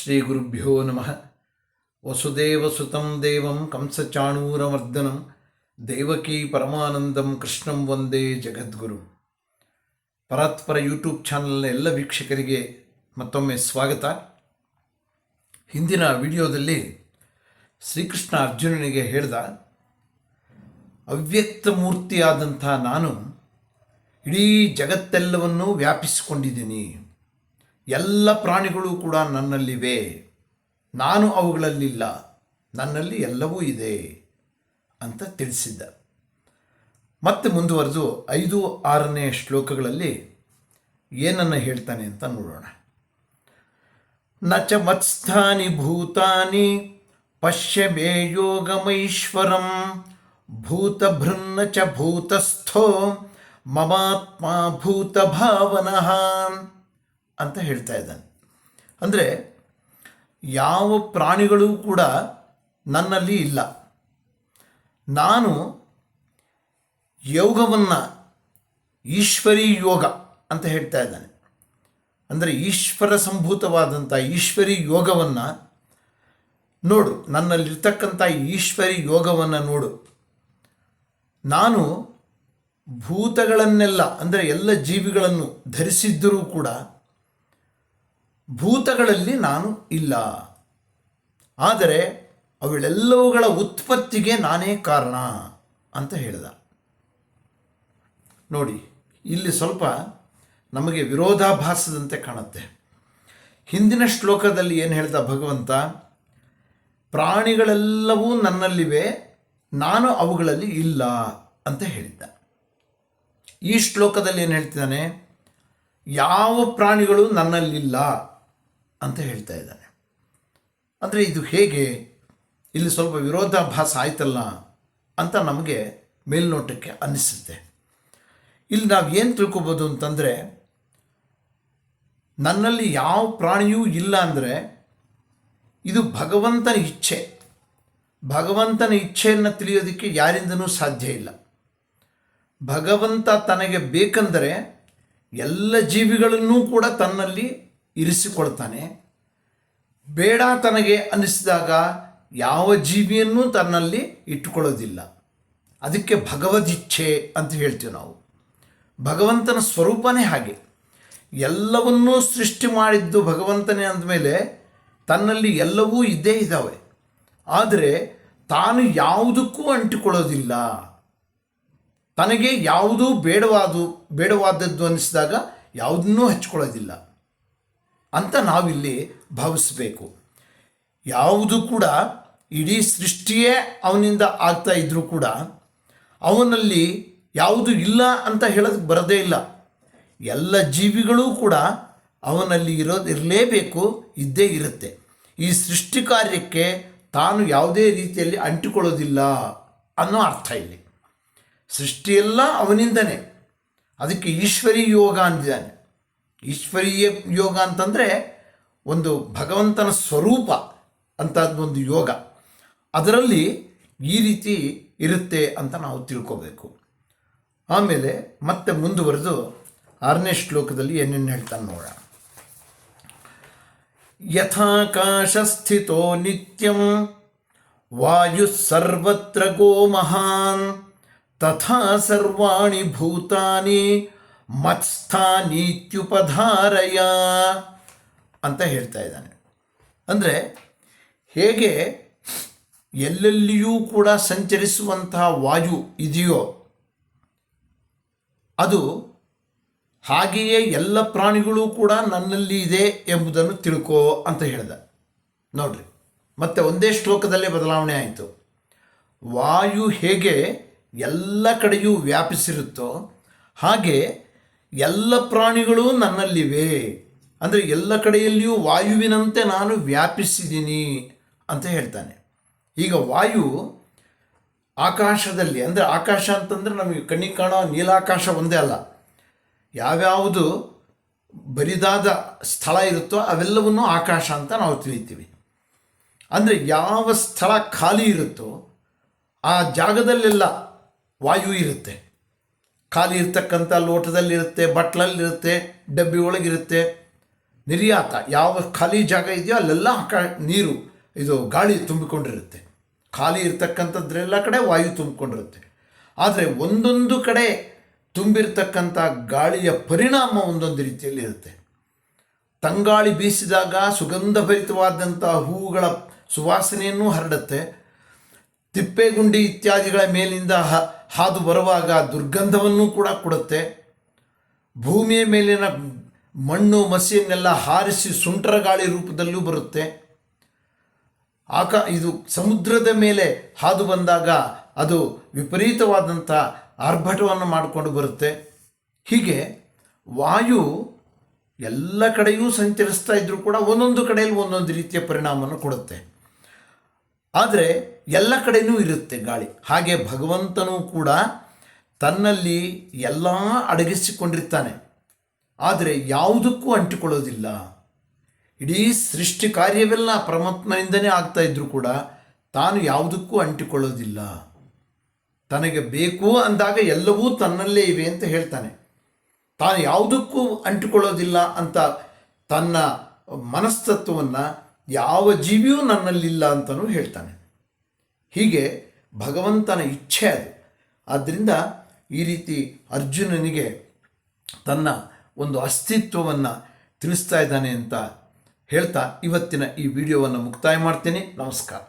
ಶ್ರೀ ಗುರುಭ್ಯೋ ನಮಃ. ವಸುದೇವಸುತಂ ದೇವಂ ಕಂಸಚಾಣೂರಮರ್ದನಂ ದೇವಕೀ ಪರಮಾನಂದಂ ಕೃಷ್ಣಂ ವಂದೇ ಜಗದ್ಗುರು. ಪರಾತ್ಪರ ಯೂಟ್ಯೂಬ್ ಚಾನಲ್ನ ಎಲ್ಲ ವೀಕ್ಷಕರಿಗೆ ಮತ್ತೊಮ್ಮೆ ಸ್ವಾಗತ. ಹಿಂದಿನ ವಿಡಿಯೋದಲ್ಲಿ ಶ್ರೀಕೃಷ್ಣ ಅರ್ಜುನನಿಗೆ ಹೇಳಿದ, ಅವ್ಯಕ್ತ ಮೂರ್ತಿಯಾದಂಥ ನಾನು ಇಡೀ ಜಗತ್ತೆಲ್ಲವನ್ನೂ ವ್ಯಾಪಿಸಿಕೊಂಡಿದ್ದೀನಿ, ಎಲ್ಲ ಪ್ರಾಣಿಗಳು ಕೂಡ ನನ್ನಲ್ಲಿವೆ, ನಾನು ಅವುಗಳಲ್ಲಿಲ್ಲ, ನನ್ನಲ್ಲಿ ಎಲ್ಲವೂ ಇದೆ ಅಂತ ತಿಳಿಸಿದ್ದ. ಮತ್ತೆ ಮುಂದುವರೆದು 5-6ನೇ ಶ್ಲೋಕಗಳಲ್ಲಿ ಏನನ್ನು ಹೇಳ್ತಾನೆ ಅಂತ ನೋಡೋಣ. ನ ಚ ಮತ್ಸ್ಥಾನಿ ಭೂತಾನಿ ಪಶ್ಯ ಮೇ ಯೋಗಮೈಶ್ವರಂ ಭೂತಭೃನ್ನ ಚ ಭೂತಸ್ಥೋ ಮಮಾತ್ಮ ಭೂತಭಾವನಃ ಅಂತ ಹೇಳ್ತಾ ಇದ್ದಾನೆ. ಅಂದರೆ ಯಾವ ಪ್ರಾಣಿಗಳೂ ಕೂಡ ನನ್ನಲ್ಲಿ ಇಲ್ಲ. ನಾನು ಯೋಗವನ್ನು ಈಶ್ವರೀ ಯೋಗ ಅಂತ ಹೇಳ್ತಾ ಇದ್ದಾನೆ. ಅಂದರೆ ಈಶ್ವರ ಸಂಭೂತವಾದಂಥ ಈಶ್ವರೀ ಯೋಗವನ್ನು ನೋಡು, ನನ್ನಲ್ಲಿರ್ತಕ್ಕಂಥ ಈಶ್ವರಿ ಯೋಗವನ್ನು ನೋಡು. ನಾನು ಭೂತಗಳನ್ನೆಲ್ಲ ಅಂದರೆ ಎಲ್ಲ ಜೀವಿಗಳನ್ನು ಧರಿಸಿದ್ದರೂ ಕೂಡ ಭೂತಗಳಲ್ಲಿ ನಾನು ಇಲ್ಲ, ಆದರೆ ಅವುಗಳೆಲ್ಲವುಗಳ ಉತ್ಪತ್ತಿಗೆ ನಾನೇ ಕಾರಣ ಅಂತ ಹೇಳಿದ. ನೋಡಿ, ಇಲ್ಲಿ ಸ್ವಲ್ಪ ನಮಗೆ ವಿರೋಧಾಭಾಸದಂತೆ ಕಾಣುತ್ತೆ. ಹಿಂದಿನ ಶ್ಲೋಕದಲ್ಲಿ ಏನು ಹೇಳ್ದ ಭಗವಂತ, ಪ್ರಾಣಿಗಳೆಲ್ಲವೂ ನನ್ನಲ್ಲಿವೆ, ನಾನು ಅವುಗಳಲ್ಲಿ ಇಲ್ಲ ಅಂತ ಹೇಳಿದ್ದ. ಈ ಶ್ಲೋಕದಲ್ಲಿ ಏನು ಹೇಳ್ತಿದ್ದಾನೆ, ಯಾವ ಪ್ರಾಣಿಗಳು ನನ್ನಲ್ಲಿಲ್ಲ ಅಂತ ಹೇಳ್ತಾ ಇದ್ದಾನೆ. ಅಂದರೆ ಇದು ಹೇಗೆ, ಇಲ್ಲಿ ಸ್ವಲ್ಪ ವಿರೋಧಾಭಾಸ ಆಯ್ತಲ್ಲ ಅಂತ ನಮಗೆ ಮೇಲ್ನೋಟಕ್ಕೆ ಅನ್ನಿಸುತ್ತೆ. ಇಲ್ಲಿ ನಾವು ಏನು ತಿಳ್ಕೊಬೋದು ಅಂತಂದರೆ, ನನ್ನಲ್ಲಿ ಯಾವ ಪ್ರಾಣಿಯೂ ಇಲ್ಲ ಅಂದರೆ ಇದು ಭಗವಂತನ ಇಚ್ಛೆ. ಭಗವಂತನ ಇಚ್ಛೆಯನ್ನು ತಿಳಿಯೋದಕ್ಕೆ ಯಾರಿಂದನೂ ಸಾಧ್ಯ ಇಲ್ಲ. ಭಗವಂತ ತನಗೆ ಬೇಕೆಂದರೆ ಎಲ್ಲ ಜೀವಿಗಳನ್ನೂ ಕೂಡ ತನ್ನಲ್ಲಿ ಇರಿಸಿಕೊಳ್ತಾನೆ. ಬೇಡ ತನಗೆ ಅನ್ನಿಸಿದಾಗ ಯಾವ ಜೀವಿಯನ್ನೂ ತನ್ನಲ್ಲಿ ಇಟ್ಟುಕೊಳ್ಳೋದಿಲ್ಲ. ಅದಕ್ಕೆ ಭಗವದಿಚ್ಛೆ ಅಂತ ಹೇಳ್ತೀವಿ ನಾವು. ಭಗವಂತನ ಸ್ವರೂಪನೇ ಹಾಗೆ. ಎಲ್ಲವನ್ನೂ ಸೃಷ್ಟಿ ಮಾಡಿದ್ದು ಭಗವಂತನೇ ಅಂದಮೇಲೆ ತನ್ನಲ್ಲಿ ಎಲ್ಲವೂ ಇದ್ದೇ ಇದ್ದಾವೆ. ಆದರೆ ತಾನು ಯಾವುದಕ್ಕೂ ಅಂಟಿಕೊಳ್ಳೋದಿಲ್ಲ. ತನಗೆ ಯಾವುದೂ ಬೇಡವಾದದ್ದು ಅನ್ನಿಸಿದಾಗ ಯಾವುದನ್ನೂ ಹಚ್ಕೊಳ್ಳೋದಿಲ್ಲ ಅಂತ ನಾವಿಲ್ಲಿ ಭಾವಿಸಬೇಕು. ಯಾವುದು ಕೂಡ ಇಡೀ ಸೃಷ್ಟಿಯೇ ಅವನಿಂದ ಆಗ್ತಾ ಇದ್ದರೂ ಕೂಡ ಅವನಲ್ಲಿ ಯಾವುದು ಇಲ್ಲ ಅಂತ ಹೇಳೋದಕ್ಕೆ ಬರೋದೇ ಇಲ್ಲ. ಎಲ್ಲ ಜೀವಿಗಳೂ ಕೂಡ ಅವನಲ್ಲಿ ಇರಲೇಬೇಕು, ಇದ್ದೇ ಇರುತ್ತೆ. ಈ ಸೃಷ್ಟಿ ಕಾರ್ಯಕ್ಕೆ ತಾನು ಯಾವುದೇ ರೀತಿಯಲ್ಲಿ ಅಂಟಿಕೊಳ್ಳೋದಿಲ್ಲ ಅನ್ನೋ ಅರ್ಥ ಇಲ್ಲಿ. ಸೃಷ್ಟಿಯೆಲ್ಲ ಅವನಿಂದನೇ. ಅದಕ್ಕೆ ಈಶ್ವರೀ ಯೋಗ ಅಂದಿದ್ದಾನೆ. ಈಶ್ವರೀಯ ಯೋಗ ಅಂತಂದರೆ ಒಂದು ಭಗವಂತನ ಸ್ವರೂಪ ಅಂತದ್ದೊಂದು ಯೋಗ. ಅದರಲ್ಲಿ ಈ ರೀತಿ ಇರುತ್ತೆ ಅಂತ ನಾವು ತಿಳ್ಕೋಬೇಕು. ಆಮೇಲೆ ಮತ್ತೆ ಮುಂದುವರೆದು 6ನೇ ಶ್ಲೋಕದಲ್ಲಿ ಏನೇನು ಹೇಳ್ತಾನೆ ನೋಡೋಣ. ಯಥಾಕಾಶ ಸ್ಥಿತೋ ನಿತ್ಯಂ ವಾಯು ಸರ್ವತ್ರ ಗೋ ಮಹಾನ್ ತಥಾ ಸರ್ವಾಣಿ ಭೂತಾನಿ ಮತ್ಸ್ಥಾನೀತ್ಯುಪಧಾರಯ ಅಂತ ಹೇಳ್ತಾ ಇದ್ದಾನೆ. ಅಂದರೆ ಹೇಗೆ ಎಲ್ಲೆಲ್ಲಿಯೂ ಕೂಡ ಸಂಚರಿಸುವಂತಹ ವಾಯು ಇದೆಯೋ ಅದು ಹಾಗೆಯೇ ಎಲ್ಲ ಪ್ರಾಣಿಗಳು ಕೂಡ ನನ್ನಲ್ಲಿ ಇದೆ ಎಂಬುದನ್ನು ತಿಳ್ಕೋ ಅಂತ ಹೇಳಿದ. ನೋಡ್ರಿ, ಮತ್ತೆ ಒಂದೇ ಶ್ಲೋಕದಲ್ಲೇ ಬದಲಾವಣೆ ಆಯಿತು. ವಾಯು ಹೇಗೆ ಎಲ್ಲ ಕಡೆಯೂ ವ್ಯಾಪಿಸಿರುತ್ತೋ ಹಾಗೆ ಎಲ್ಲ ಪ್ರಾಣಿಗಳು ನನ್ನಲ್ಲಿವೆ. ಅಂದರೆ ಎಲ್ಲ ಕಡೆಯಲ್ಲಿಯೂ ವಾಯುವಿನಂತೆ ನಾನು ವ್ಯಾಪಿಸಿದ್ದೀನಿ ಅಂತ ಹೇಳ್ತಾನೆ. ಈಗ ವಾಯು ಆಕಾಶದಲ್ಲಿ, ಅಂದರೆ ಆಕಾಶ ಅಂತಂದರೆ ನಮಗೆ ಕಣ್ಣಿಗೆ ಕಾಣೋ ನೀಲಾಕಾಶ ಒಂದೇ ಅಲ್ಲ, ಯಾವ್ಯಾವುದು ಬರಿದಾದ ಸ್ಥಳ ಇರುತ್ತೋ ಅವೆಲ್ಲವನ್ನೂ ಆಕಾಶ ಅಂತ ನಾವು ತಿಳಿತೀವಿ. ಅಂದರೆ ಯಾವ ಸ್ಥಳ ಖಾಲಿ ಇರುತ್ತೋ ಆ ಜಾಗದಲ್ಲೆಲ್ಲ ವಾಯು ಇರುತ್ತೆ. ಖಾಲಿ ಇರ್ತಕ್ಕಂಥ ಲೋಟದಲ್ಲಿರುತ್ತೆ, ಬಟ್ಲಲ್ಲಿರುತ್ತೆ, ಡಬ್ಬಿ ಒಳಗಿರುತ್ತೆ, ನಿರ್ಯಾತ, ಯಾವ ಖಾಲಿ ಜಾಗ ಇದೆಯೋ ಅಲ್ಲೆಲ್ಲ ನೀರು ಇದು ಗಾಳಿ ತುಂಬಿಕೊಂಡಿರುತ್ತೆ. ಖಾಲಿ ಇರ್ತಕ್ಕಂಥದ್ರೆಲ್ಲ ಕಡೆ ವಾಯು ತುಂಬಿಕೊಂಡಿರುತ್ತೆ. ಆದರೆ ಒಂದೊಂದು ಕಡೆ ತುಂಬಿರ್ತಕ್ಕಂಥ ಗಾಳಿಯ ಪರಿಣಾಮ ಒಂದೊಂದು ರೀತಿಯಲ್ಲಿ ಇರುತ್ತೆ. ತಂಗಾಳಿ ಬೀಸಿದಾಗ ಸುಗಂಧಭರಿತವಾದಂಥ ಹೂವುಗಳ ಸುವಾಸನೆಯನ್ನು ಹರಡುತ್ತೆ. ತಿಪ್ಪೆಗುಂಡಿ ಇತ್ಯಾದಿಗಳ ಮೇಲಿಂದ ಹಾದು ಬರುವಾಗ ದುರ್ಗಂಧವನ್ನು ಕೂಡ ಕೊಡುತ್ತೆ. ಭೂಮಿಯ ಮೇಲಿನ ಮಣ್ಣು ಮಸಿಯನ್ನೆಲ್ಲ ಹಾರಿಸಿ ಸುಂಟರ ಗಾಳಿ ರೂಪದಲ್ಲೂ ಬರುತ್ತೆ. ಇದು ಸಮುದ್ರದ ಮೇಲೆ ಹಾದು ಬಂದಾಗ ಅದು ವಿಪರೀತವಾದಂಥ ಆರ್ಭಟವನ್ನು ಮಾಡಿಕೊಂಡು ಬರುತ್ತೆ. ಹೀಗೆ ವಾಯು ಎಲ್ಲ ಕಡೆಯೂ ಸಂಚರಿಸ್ತಾ ಇದ್ದರೂ ಕೂಡ ಒಂದೊಂದು ಕಡೆಯಲ್ಲಿ ಒಂದೊಂದು ರೀತಿಯ ಪರಿಣಾಮವನ್ನು ಕೊಡುತ್ತೆ. ಆದರೆ ಎಲ್ಲ ಕಡೆಯೂ ಇರುತ್ತೆ ಗಾಳಿ. ಹಾಗೆ ಭಗವಂತನೂ ಕೂಡ ತನ್ನಲ್ಲಿ ಎಲ್ಲ ಅಡಗಿಸಿಕೊಂಡಿರ್ತಾನೆ, ಆದರೆ ಯಾವುದಕ್ಕೂ ಅಂಟಿಕೊಳ್ಳೋದಿಲ್ಲ. ಇಡೀ ಸೃಷ್ಟಿ ಕಾರ್ಯವೆಲ್ಲ ಪರಮಾತ್ಮನಿಂದನೇ ಆಗ್ತಾ ಇದ್ರೂ ಕೂಡ ತಾನು ಯಾವುದಕ್ಕೂ ಅಂಟಿಕೊಳ್ಳೋದಿಲ್ಲ. ತನಗೆ ಬೇಕು ಅಂದಾಗ ಎಲ್ಲವೂ ತನ್ನಲ್ಲೇ ಇವೆ ಅಂತ ಹೇಳ್ತಾನೆ. ತಾನು ಯಾವುದಕ್ಕೂ ಅಂಟಿಕೊಳ್ಳೋದಿಲ್ಲ ಅಂತ ತನ್ನ ಮನಸ್ತತ್ವವನ್ನು ಯಾವ ಜೀವಿಯೂ ನನ್ನಲ್ಲಿಲ್ಲ ಅಂತಲೂ ಹೇಳ್ತಾನೆ. ಹೀಗೆ ಭಗವಂತನ ಇಚ್ಛೆ ಅದು. ಆದ್ದರಿಂದ ಈ ರೀತಿ ಅರ್ಜುನನಿಗೆ ತನ್ನ ಒಂದು ಅಸ್ತಿತ್ವವನ್ನು ತಿಳಿಸ್ತಾ ಇದ್ದಾನೆ ಅಂತ ಹೇಳ್ತಾ ಇವತ್ತಿನ ಈ ವಿಡಿಯೋವನ್ನು ಮುಕ್ತಾಯ ಮಾಡ್ತೀನಿ. ನಮಸ್ಕಾರ.